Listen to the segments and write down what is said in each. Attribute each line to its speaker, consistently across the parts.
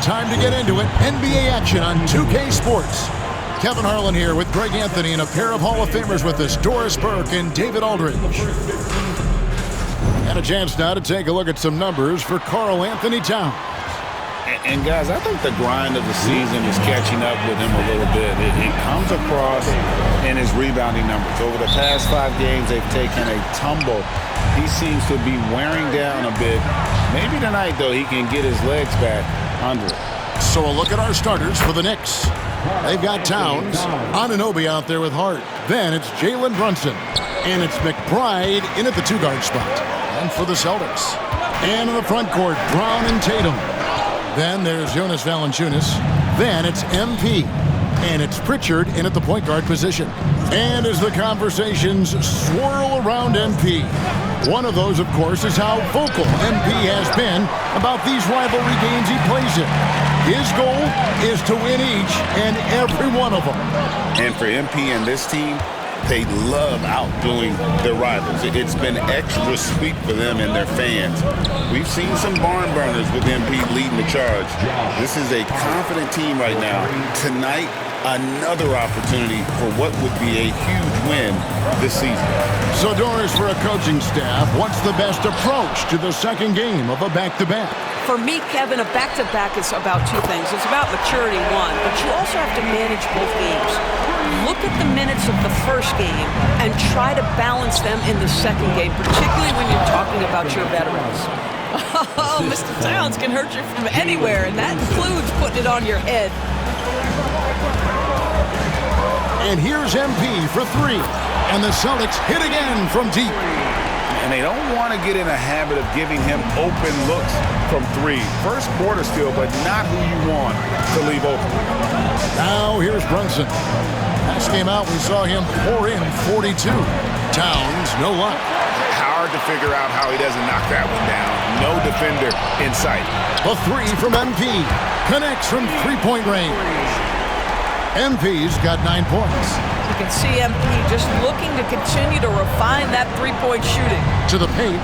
Speaker 1: And time to get into it. NBA action on 2K Sports. Kevin Harlan here with Greg Anthony and a pair of Hall of Famers with us, Doris Burke and David Aldridge. And a chance now to take a look at some numbers for Karl Anthony Towns.
Speaker 2: And guys, I think the grind of the season is catching up with him a little bit. It comes across in his rebounding numbers. Over the past 5 games, they've taken a tumble. He seems to be wearing down a bit. Maybe tonight, though, he can get his legs back under it.
Speaker 1: So a look at our starters for the Knicks. They've got Towns, Anunoby out there with Hart. Then it's Jalen Brunson. And it's McBride in at the 2-guard spot. And for the Celtics. And in the front court, Brown and Tatum. Then there's Jonas Valanciunas. Then it's MP. And it's Pritchard in at the point guard position. And as the conversations swirl around MP, one of those, of course, is how vocal MP has been about these rivalry games he plays in. His goal is to win each and every one of them.
Speaker 2: And for MP and this team, they love outdoing their rivals. It's been extra sweet for them and their fans. We've seen some barn burners with MP leading the charge. This is a confident team right now. Tonight, another opportunity for what would be a huge win this season.
Speaker 1: So, Doris, for a coaching staff, what's the best approach to the second game of a back-to-back?
Speaker 3: For me, Kevin, a back-to-back is about 2 things. It's about maturity, one, but you also have to manage both games. Look at the minutes of the first game and try to balance them in the second game, particularly when you're talking about your veterans. Oh, Mr. Towns can hurt you from anywhere, and that includes putting it on your head.
Speaker 1: And here's MP for 3. And the Celtics hit again from deep.
Speaker 2: And they don't want to get in a habit of giving him open looks from 3. First quarter still, but not who you want to leave open.
Speaker 1: Now here's Brunson. Last game out, we saw him pour in 42. Towns, no luck.
Speaker 2: Hard to figure out how he doesn't knock that one down. No defender in sight.
Speaker 1: A 3 from MP. Connects from 3-point range. MP's got 9 points.
Speaker 3: You can see MP just looking to continue to refine that 3-point shooting.
Speaker 1: To the paint.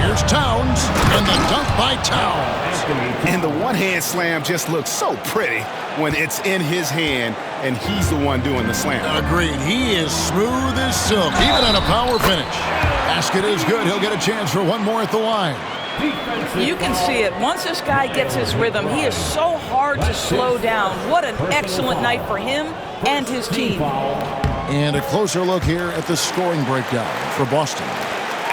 Speaker 1: Here's Towns, and the dunk by Towns.
Speaker 2: And the one-hand slam just looks so pretty when it's in his hand, and he's the one doing the slam.
Speaker 1: Agreed. He is smooth as silk, even on a power finish. Basket is good. He'll get a chance for one more at the line.
Speaker 3: You can see it. Once this guy gets his rhythm, he is so hard to slow down. What an excellent night for him and his team.
Speaker 1: And a closer look here at the scoring breakdown for Boston.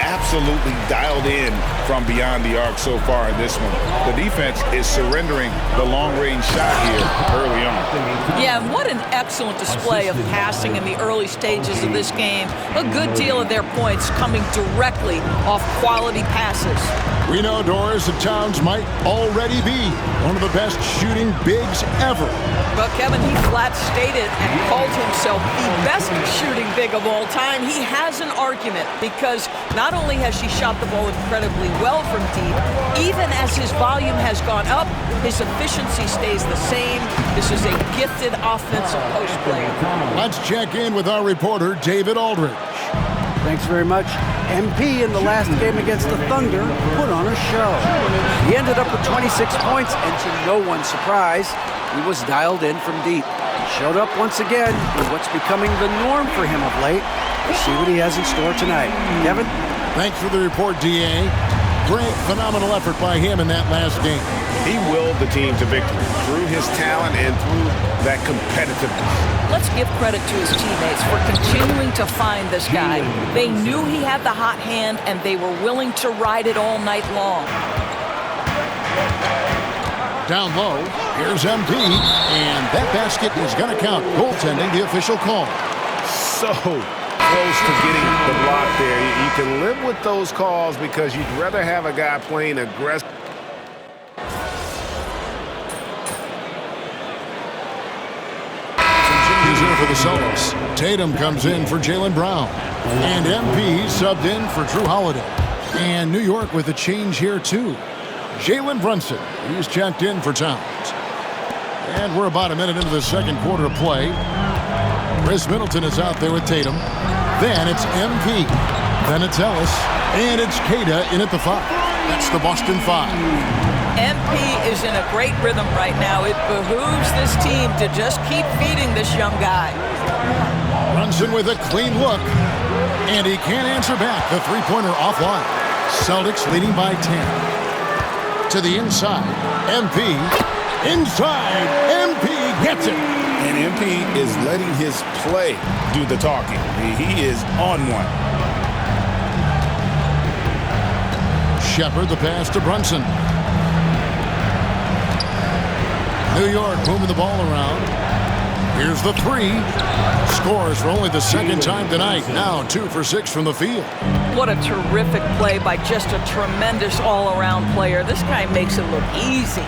Speaker 2: Absolutely dialed in from beyond the arc so far in this one. The defense is surrendering the long-range shot here early on.
Speaker 3: Yeah, what an excellent display of passing in the early stages of this game. A good deal of their points coming directly off quality passes.
Speaker 1: We know, Doris, that Towns might already be one of the best shooting bigs ever.
Speaker 3: But Kevin, he flat stated and called himself the best shooting big of all time. He has an argument because not only has she shot the ball incredibly well from deep, even as his volume has gone up, his efficiency stays the same. This is a gifted offensive post player.
Speaker 1: Let's check in with our reporter, David Aldridge.
Speaker 4: Thanks very much. MP in the last game against the Thunder put on a show. He ended up with 26 points, and to no one's surprise, he was dialed in from deep. He showed up once again in what's becoming the norm for him of late. We'll see what he has in store tonight. Kevin?
Speaker 1: Thanks for the report, D.A. Great, phenomenal effort by him in that last game.
Speaker 2: He willed the team to victory through his talent and through that competitiveness.
Speaker 3: Let's give credit to his teammates for continuing to find this guy. They knew he had the hot hand, and they were willing to ride it all night long.
Speaker 1: Down low, here's MP, and that basket is going to count. Goaltending, the official call.
Speaker 2: So close to getting the block there. You can live with those calls because you'd rather have a guy playing aggressive.
Speaker 1: Here for the Celtics. Tatum comes in for Jaylen Brown. And MP subbed in for Drew Holiday. And New York with a change here, too. Jalen Brunson, he's checked in for Towns. And we're about a minute into the second quarter of play. Chris Middleton is out there with Tatum. Then it's MP. Then it's Ellis. And it's Kata in at the 5. That's the Boston 5.
Speaker 5: MP is in a great rhythm right now. It behooves this team to just keep feeding this young guy.
Speaker 1: Brunson with a clean look, and he can't answer back. The three-pointer offline. Celtics leading by 10. To the inside, MP. Inside, MP gets it.
Speaker 2: And MP is letting his play do the talking. He is on one.
Speaker 1: Shepard the pass to Brunson. New York moving the ball around. Here's the three. Scores for only the second time tonight. Now 2 for 6 from the field.
Speaker 3: What a terrific play by just a tremendous all-around player. This guy makes it look easy.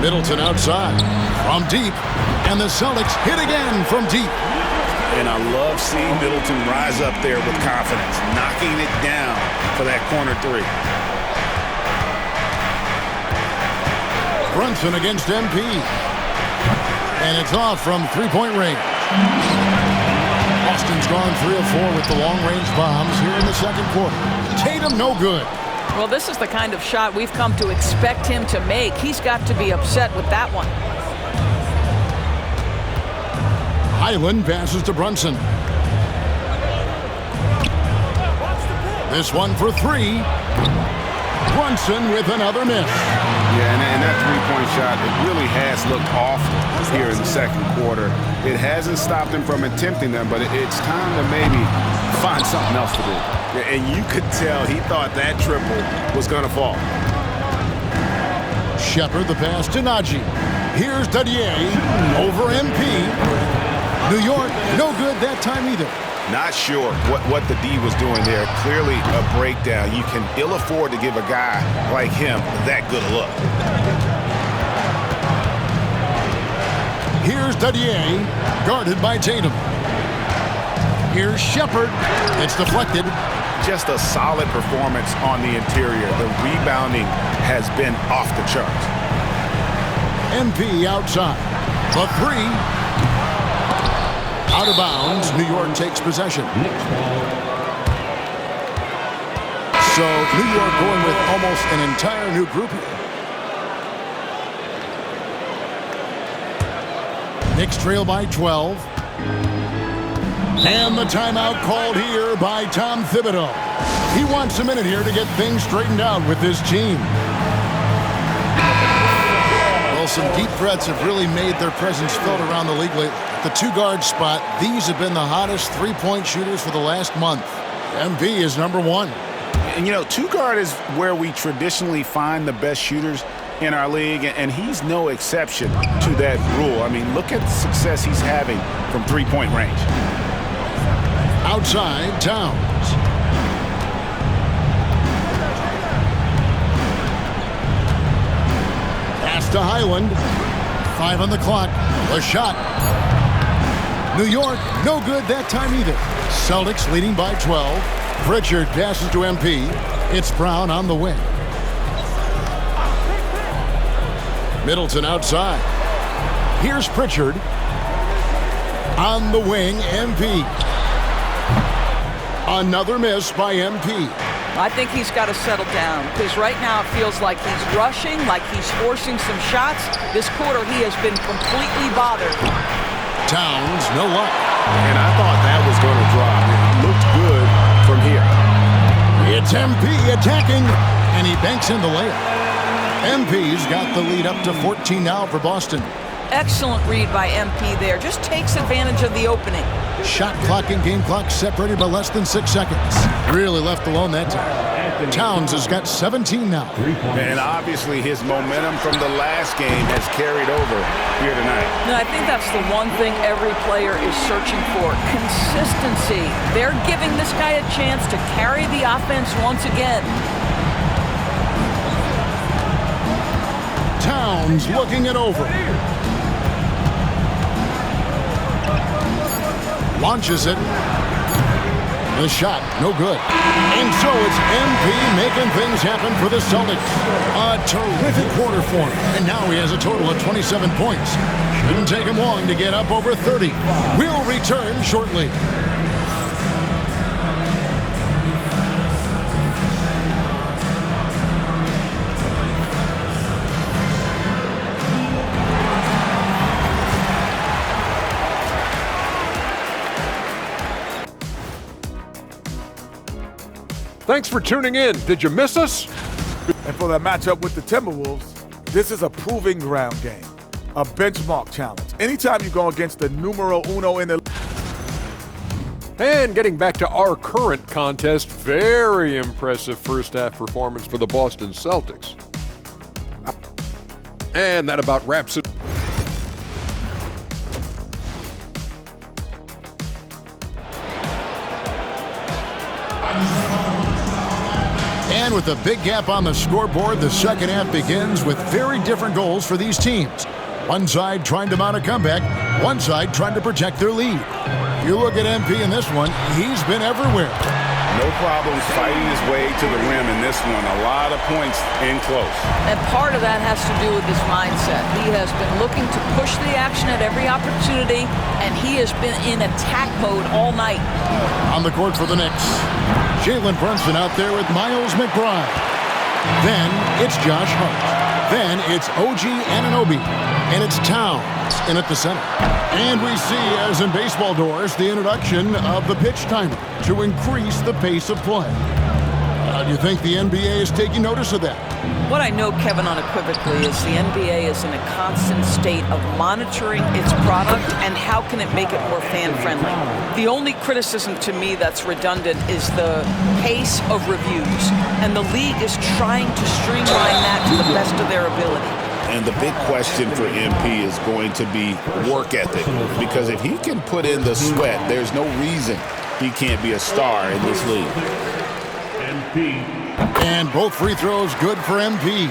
Speaker 1: Middleton outside from deep. And the Celtics hit again from deep.
Speaker 2: And I love seeing Middleton rise up there with confidence, knocking it down for that corner three.
Speaker 1: Brunson against MP. And it's off from three-point range. Boston's gone 3 of 4 with the long-range bombs here in the second quarter. Tatum no good.
Speaker 3: Well, this is the kind of shot we've come to expect him to make. He's got to be upset with that one.
Speaker 1: Highland passes to Brunson. This one for 3. Brunson with another miss.
Speaker 2: Yeah, and that three-point shot, it really has looked off here in the second quarter. It hasn't stopped him from attempting them, but it's time to maybe find something else to do. And you could tell he thought that triple was going to fall.
Speaker 1: Shepard the pass to Najee. Here's Dadier over MP. New York, no good that time either.
Speaker 2: Not sure what the D was doing there. Clearly a breakdown. You can ill afford to give a guy like him that good a look.
Speaker 1: Here's Dadier, guarded by Tatum. Here's Shepard. It's deflected.
Speaker 2: Just a solid performance on the interior. The rebounding has been off the charts.
Speaker 1: MP outside. The three. Out of bounds. New York takes possession. So New York going with almost an entire new group here. Knicks trail by 12. And the timeout called here by Tom Thibodeau. He wants a minute here to get things straightened out with this team. Well, some deep threats have really made their presence felt around the league lately. The two-guard spot, these have been the hottest three-point shooters for the last month. MP is number 1.
Speaker 2: And, you know, two-guard is where we traditionally find the best shooters in our league, and he's no exception to that rule. I mean, look at the success he's having from three-point range.
Speaker 1: Outside, Towns. Pass to Highland. 5 on the clock. The shot. New York, no good that time either. Celtics leading by 12. Pritchard passes to MP. It's Brown on the wing. Middleton outside. Here's Pritchard. On the wing, MP. Another miss by MP.
Speaker 3: I think he's got to settle down because right now it feels like he's rushing, like he's forcing some shots. This quarter he has been completely bothered.
Speaker 1: Towns, no luck.
Speaker 2: And I thought that was going to drop. It looked good from here.
Speaker 1: It's MP attacking, and he banks in the layup. MP's got the lead up to 14 now for Boston.
Speaker 3: Excellent read by MP there. Just takes advantage of the opening.
Speaker 1: Shot clock and game clock separated by less than 6 seconds. Really left alone that time. Towns has got 17 now.
Speaker 2: And obviously his momentum from the last game has carried over here tonight.
Speaker 3: No, I think that's the one thing every player is searching for. Consistency. They're giving this guy a chance to carry the offense once again.
Speaker 1: Towns looking it over. Launches it. The shot, no good. And so it's MP making things happen for the Celtics. A terrific quarter for him. And now he has a total of 27 points. Shouldn't take him long to get up over 30. We'll return shortly.
Speaker 6: Thanks for tuning in. Did you miss us?
Speaker 7: And for the matchup with the Timberwolves, this is a proving ground game, a benchmark challenge. Anytime you go against the numero uno in the...
Speaker 6: And getting back to our current contest, very impressive first-half performance for the Boston Celtics. And that about wraps it.
Speaker 1: And with a big gap on the scoreboard, the second half begins with very different goals for these teams. One side trying to mount a comeback, one side trying to protect their lead. You look at MP in this one, he's been everywhere.
Speaker 2: No problems fighting his way to the rim in this one. A lot of points in close.
Speaker 5: And part of that has to do with his mindset. He has been looking to push the action at every opportunity, and he has been in attack mode all night.
Speaker 1: On the court for the Knicks, Jalen Brunson out there with Miles McBride. Then it's Josh Hart. Then it's OG Anunoby. And it's Towns in at the center. And we see, as in baseball doors, the introduction of the pitch timer to increase the pace of play. Do you think the NBA is taking notice of that?
Speaker 5: What I know, Kevin, unequivocally, is the NBA is in a constant state of monitoring its product and how can it make it more fan-friendly. The only criticism to me that's redundant is the pace of reviews, and the league is trying to streamline that to the best of their ability.
Speaker 2: And the big question for MP is going to be work ethic, because if he can put in the sweat, there's no reason he can't be a star in this league.
Speaker 1: And both free throws good for MP.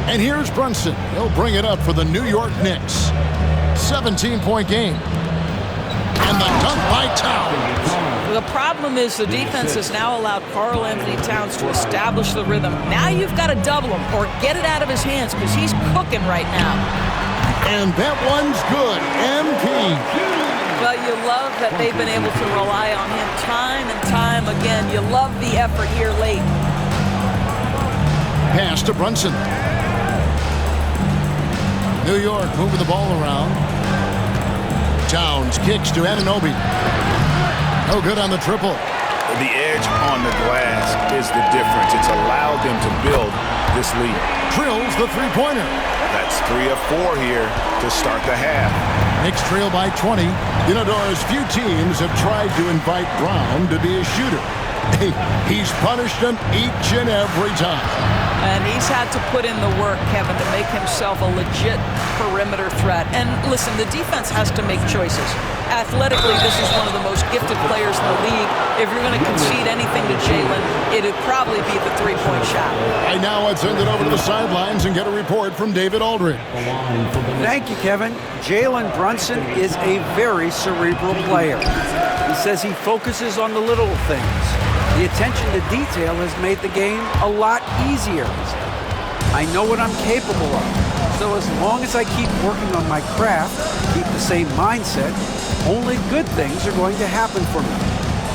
Speaker 1: And here's Brunson. He'll bring it up for the New York Knicks. 17-point game. And the dunk by Towns.
Speaker 5: The problem is the defense has now allowed Karl Anthony Towns to establish the rhythm. Now you've got to double him or get it out of his hands because he's cooking right now.
Speaker 1: And that one's good. MP.
Speaker 5: Well, you love that they've been able to rely on him time and time again. You love the effort here late.
Speaker 1: Pass to Brunson. New York moving the ball around. Towns kicks to Anunoby. No good on the triple.
Speaker 2: The edge on the glass is the difference. It's allowed them to build this lead.
Speaker 1: Drills the three-pointer.
Speaker 2: That's 3 of 4 here to start the half.
Speaker 1: Knicks trail by 20. You know, Doris, few teams have tried to invite Brown to be a shooter. He's punished them each and every time.
Speaker 5: And he's had to put in the work, Kevin, to make himself a legit perimeter threat. And listen, the defense has to make choices. Athletically, this is one of the most gifted players in the league. If you're going to concede anything to Jalen, it'd probably be the three-point shot.
Speaker 1: Right now, let's send it over to the sidelines and get a report from David Aldridge.
Speaker 4: Thank you, Kevin. Jalen Brunson is a very cerebral player. He says he focuses on the little things. The attention to detail has made the game a lot easier. I know what I'm capable of. So as long as I keep working on my craft, keep the same mindset, only good things are going to happen for me.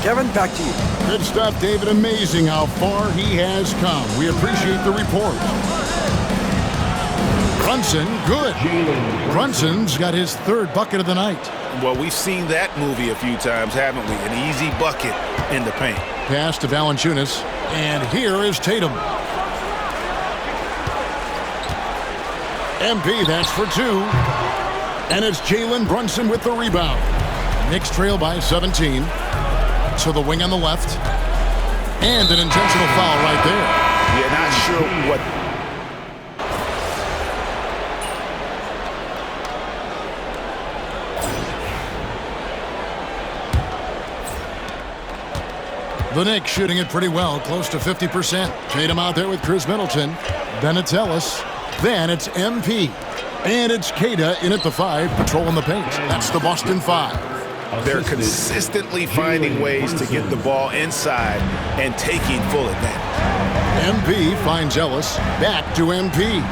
Speaker 4: Kevin, back to you.
Speaker 1: Good stuff, David. Amazing how far he has come. We appreciate the report. Brunson, good. Brunson's got his third bucket of the night.
Speaker 2: Well, we've seen that movie a few times, haven't we? An easy bucket in the paint.
Speaker 1: Pass to Valanciunas, and here is Tatum. MP, that's for 2. And it's Jalen Brunson with the rebound. Knicks trail by 17. So the wing on the left. And an intentional foul right there.
Speaker 2: Yeah, not sure what...
Speaker 1: The Knicks shooting it pretty well, close to 50%. Tatum out there with Chris Middleton. Then it's Ellis. Then it's MP. And it's Kata in at the 5, patrolling the paint. That's the Boston 5.
Speaker 2: They're consistently finding ways to get the ball inside and taking full advantage.
Speaker 1: MP finds Ellis. Back to MP.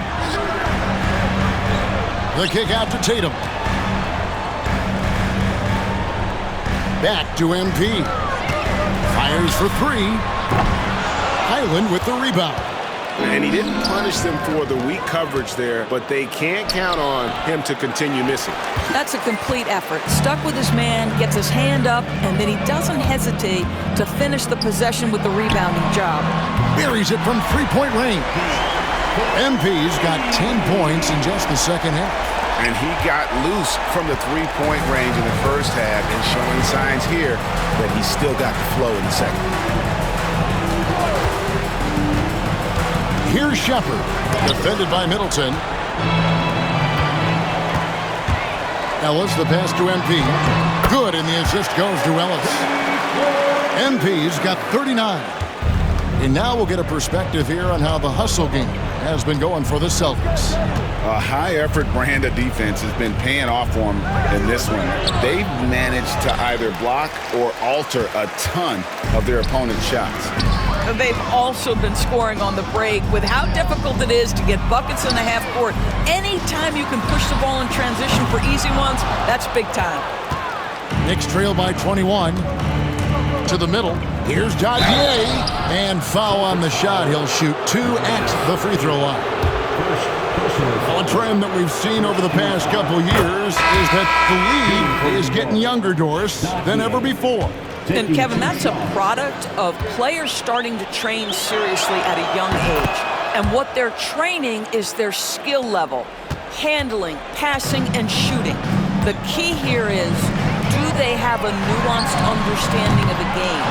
Speaker 1: The kick out to Tatum. Back to MP. Fires for 3. Highland with the rebound.
Speaker 8: And he didn't punish them for the weak coverage there, but they can't count on him to continue missing.
Speaker 5: That's a complete effort. Stuck with his man, gets his hand up, and then he doesn't hesitate to finish the possession with the rebounding job.
Speaker 1: Buries it from three-point range. MP's got 10 points in just the second half.
Speaker 2: And he got loose from the three-point range in the first half and showing signs here that he's still got the flow in the second.
Speaker 1: Here's Shepard, defended by Middleton. Ellis, the pass to MP. Good, and the assist goes to Ellis. MP's got 39. And now we'll get a perspective here on how the hustle game has been going for the Celtics.
Speaker 2: A high-effort brand of defense has been paying off for them in this one. They've managed to either block or alter a ton of their opponent's shots.
Speaker 5: They've also been scoring on the break. With how difficult it is to get buckets in the half court, anytime you can push the ball in transition for easy ones, that's big time.
Speaker 1: Knicks trail by 21. To the middle. Here's Dadier. And foul on the shot. He'll shoot 2 at the free throw line. A trend that we've seen over the past couple years is that the league is getting younger, Doris, than ever before.
Speaker 5: And Kevin, that's a product of players starting to train seriously at a young age. And what they're training is their skill level, handling, passing, and shooting. The key here is, do they have a nuanced understanding of the game?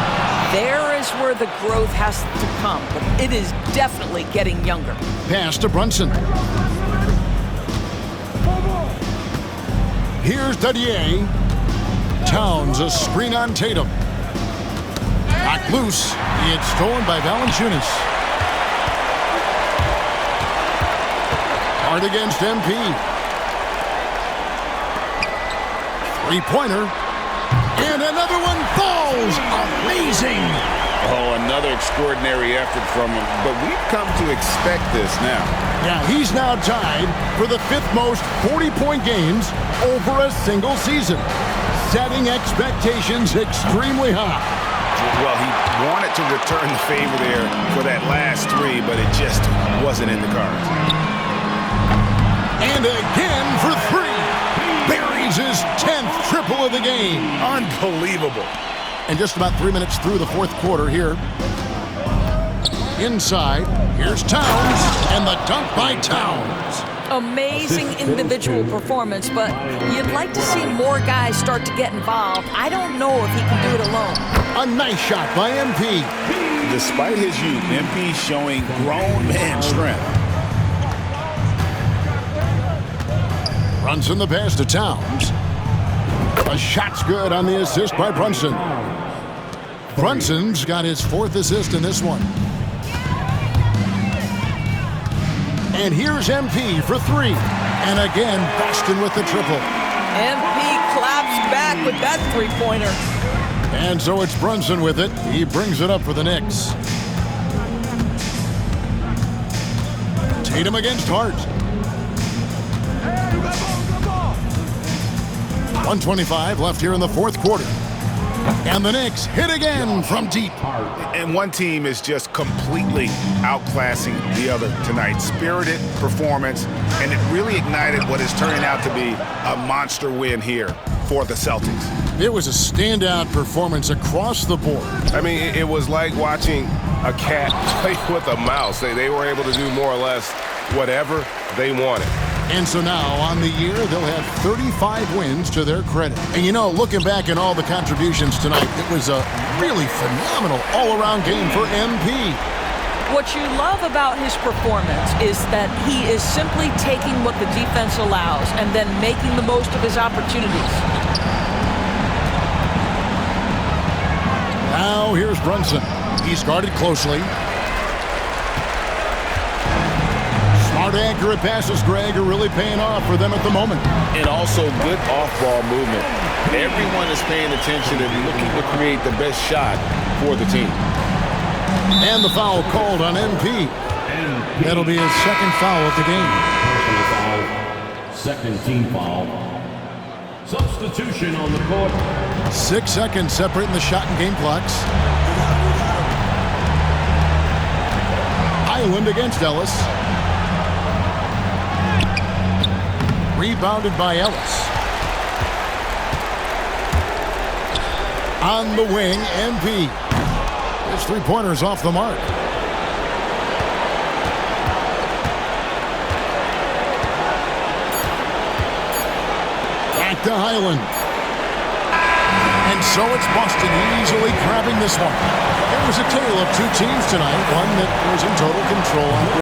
Speaker 5: There is where the growth has to come, but it is definitely getting younger.
Speaker 1: Pass to Brunson. Here's Dadier. Towns, a screen on Tatum. Knocked loose. It's stolen by Valanciunas. Hard against MP. Three-pointer. And another one falls. Amazing.
Speaker 2: Oh, another extraordinary effort from him. But we've come to expect this now.
Speaker 1: Yeah, he's now tied for the 5th most 40-point games over a single season, setting expectations extremely high.
Speaker 2: Well, he wanted to return the favor there for that last 3, but it just wasn't in the cards.
Speaker 1: And again for 3. Buries his 10th triple of the game.
Speaker 2: Unbelievable.
Speaker 1: And just about 3 minutes through the 4th quarter here. Inside, here's Towns, and the dunk by Towns.
Speaker 5: Amazing individual performance, but you'd like to see more guys start to get involved. I don't know if he can do it alone.
Speaker 1: A nice shot by MP.
Speaker 2: Despite his youth, MP showing grown man strength.
Speaker 1: Brunson the pass to Towns. A shot's good on the assist by Brunson. Brunson's got his 4th assist in this one. And here's MP for 3. And again, Boston with the triple.
Speaker 5: MP claps back with that three-pointer.
Speaker 1: And so it's Brunson with it. He brings it up for the Knicks. Tatum against Hart. 1:25 left here in the 4th quarter. And the Knicks hit again from deep.
Speaker 2: And one team is just completely outclassing the other tonight. Spirited performance, and it really ignited what is turning out to be a monster win here for the Celtics.
Speaker 1: It was a standout performance across the board.
Speaker 8: I mean, it was like watching a cat play with a mouse. They were able to do more or less whatever they wanted.
Speaker 1: And so now, on the year, they'll have 35 wins to their credit. And you know, looking back at all the contributions tonight, it was a really phenomenal all-around game for MP.
Speaker 5: What you love about his performance is that he is simply taking what the defense allows and then making the most of his opportunities.
Speaker 1: Now here's Brunson. He's guarded closely. Smart, accurate passes, Greg, are really paying off for them at the moment.
Speaker 2: And also good off-ball movement. Everyone is paying attention and looking to create the best shot for the team.
Speaker 1: And the foul called on MP. That'll be his 2nd foul of the game.
Speaker 9: Second team foul. Substitution on the court.
Speaker 1: 6 seconds separating the shot and game clocks. Highland against Ellis. Rebounded by Ellis. On the wing, MP. His three-pointer's off the mark. Back to Highland. And so it's Boston easily grabbing this one. It was a tale of two teams tonight, one that was in total control.